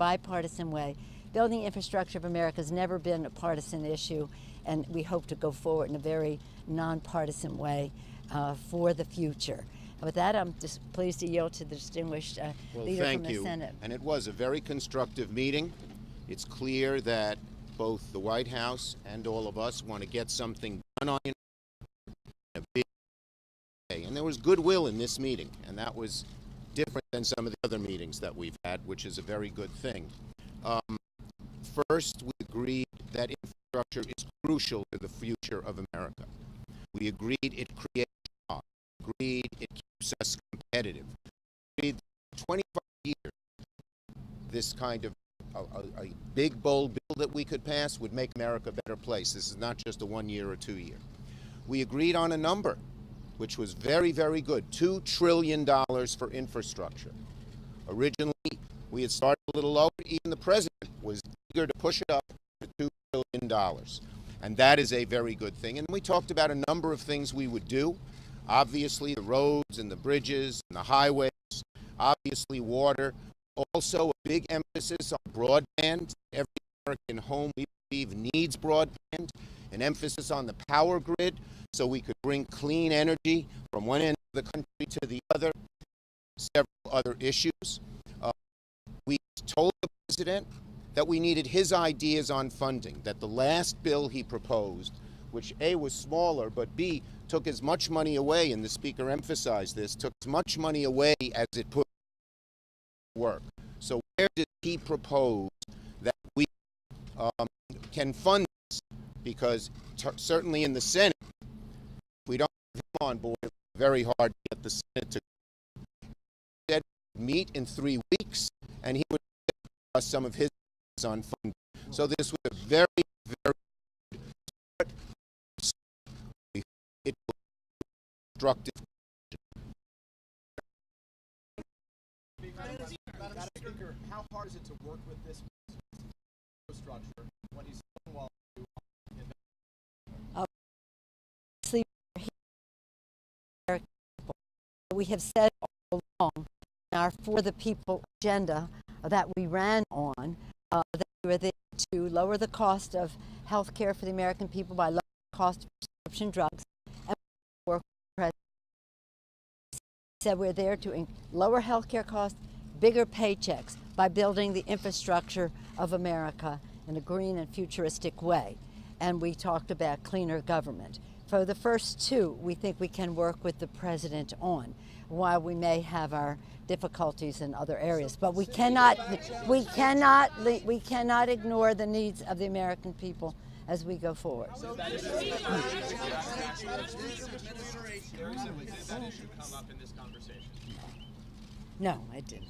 bipartisan way. Building infrastructure of America has never been a partisan issue, and we hope to go forward in a very nonpartisan way for the future. And with that, I'm just pleased to yield to the distinguished leader from the Senate. And it was a very constructive meeting. It's clear that both the White House and all of us want to get something done on it in a big way. And there was goodwill in this meeting, and that was different than some of the other meetings that we've had, which is a very good thing. First, we agreed that infrastructure is crucial to the future of America. We agreed it creates jobs. We agreed it keeps us competitive. We agreed that 25 years, this kind of a big, bold bill that we could pass would make America a better place. This is not just a 1 year or 2 year. We agreed on a number, which was very, very good, $2 trillion for infrastructure. Originally, we had started a little lower. Even the president was eager to push it up to $2 trillion. And that is a very good thing. And we talked about a number of things we would do. Obviously, the roads and the bridges and the highways, obviously water. Also, a big emphasis on broadband. Every American home, we believe, needs broadband. An emphasis on the power grid so we could bring clean energy from one end of the country to the other. Several other issues. We told the president that we needed his ideas on funding, that the last bill he proposed, which A, was smaller, but B, took as much money away, and the speaker emphasized this, took as much money away as it put work. So where did he propose that we can fund this? Because certainly in the Senate, if we don't have him on board, it's very hard to get the Senate to meet in 3 weeks, and he would give us some of his on funding. So this was a very, very good start. It was constructive. Madam Speaker, how hard is it to work with this infrastructure when he's so well? We have said all along in our For the People agenda that we ran on that we were there to lower the cost of health care for the American people by lowering the cost of prescription drugs, and work with the president. Said we're there to lower health care costs, bigger paychecks by building the infrastructure of America in a green and futuristic way. And we talked about cleaner government. For the first two, we think we can work with the president on, while we may have our difficulties in other areas. But we cannot ignore the needs of the American people as we go forward. Did that issue come up in this conversation? No, I didn't.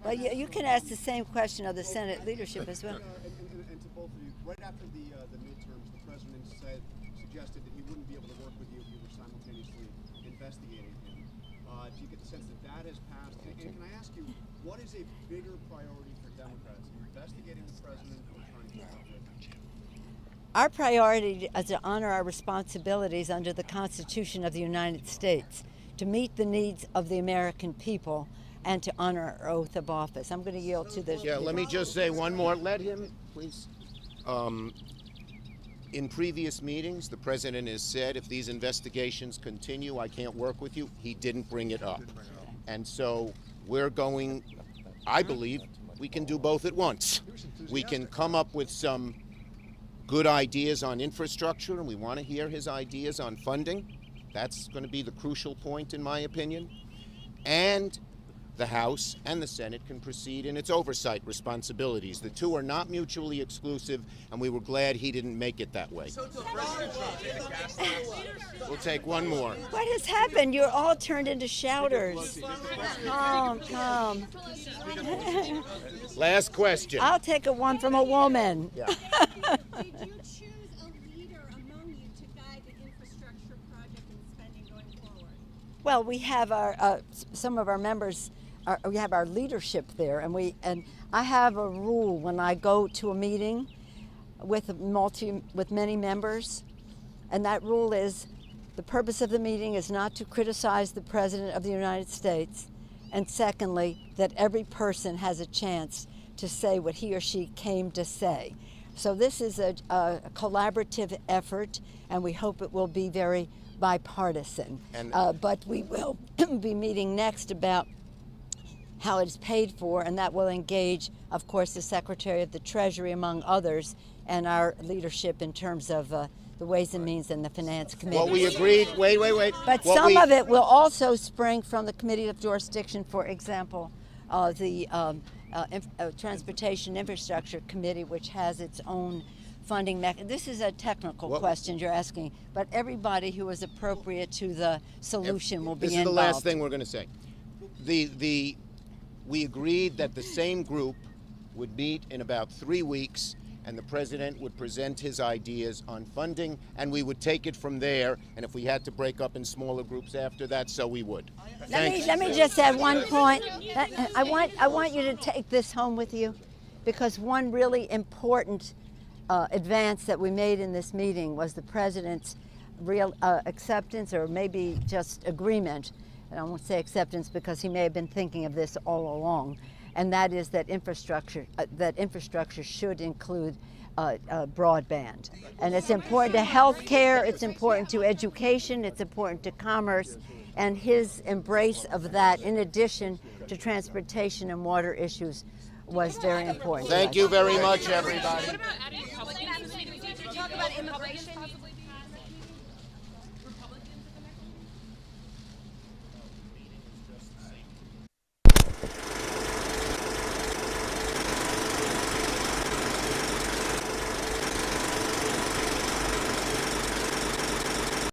But you can ask the same question of the Senate leadership as well. And to both of you, right after the midterms, the president suggested that he wouldn't be able to work with you if you were simultaneously investigating him. Do you get the sense that that has passed? And can I ask you, what is a bigger priority for Democrats, investigating the president or trying to get rid of him? Our priority is to honor our responsibilities under the Constitution of the United States, to meet the needs of the American people, and to honor our oath of office. I'm going to yield to the... Yeah, let me just say one more. Let him, please. In previous meetings, the president has said, if these investigations continue, I can't work with you. He didn't bring it up. And so we're going, I believe, we can do both at once. We can come up with some good ideas on infrastructure, and we want to hear his ideas on funding. That's going to be the crucial point, in my opinion. And the House and the Senate can proceed in its oversight responsibilities. The two are not mutually exclusive, and we were glad he didn't make it that way. We'll take one more. What has happened? You're all turned into shouters. Come. Last question. I'll take a one from a woman. Yeah. Did you choose a leader among you to guide the infrastructure project and spending going forward? Well, we have our some of our members. We have our leadership there, and I have a rule when I go to a meeting with many members, and that rule is the purpose of the meeting is not to criticize the President of the United States and secondly, that every person has a chance to say what he or she came to say. So this is a collaborative effort, and we hope it will be very bipartisan. But we will be meeting next about how it's paid for, and that will engage, of course, the Secretary of the Treasury, among others, and our leadership in terms of the Ways and Means and the Finance Committee. What we agreed, wait. But What some we- of it will also spring from the Committee of Jurisdiction, for example, the Transportation Infrastructure Committee, which has its own funding mechanism. This is a technical question you're asking, but everybody who is appropriate to the solution will be This is involved. the last thing we're going to say. We agreed that the same group would meet in about 3 weeks, and the president would present his ideas on funding, and we would take it from there. And if we had to break up in smaller groups after that, so we would. Let me just add one point. I want you to take this home with you, because one really important advance that we made in this meeting was the president's real acceptance, or maybe just agreement. And I won't say acceptance because he may have been thinking of this all along, and that is that infrastructure should include broadband. And it's important to health care, it's important to education, it's important to commerce, and his embrace of that, in addition to transportation and water issues, was very important. Thank you very much, everybody.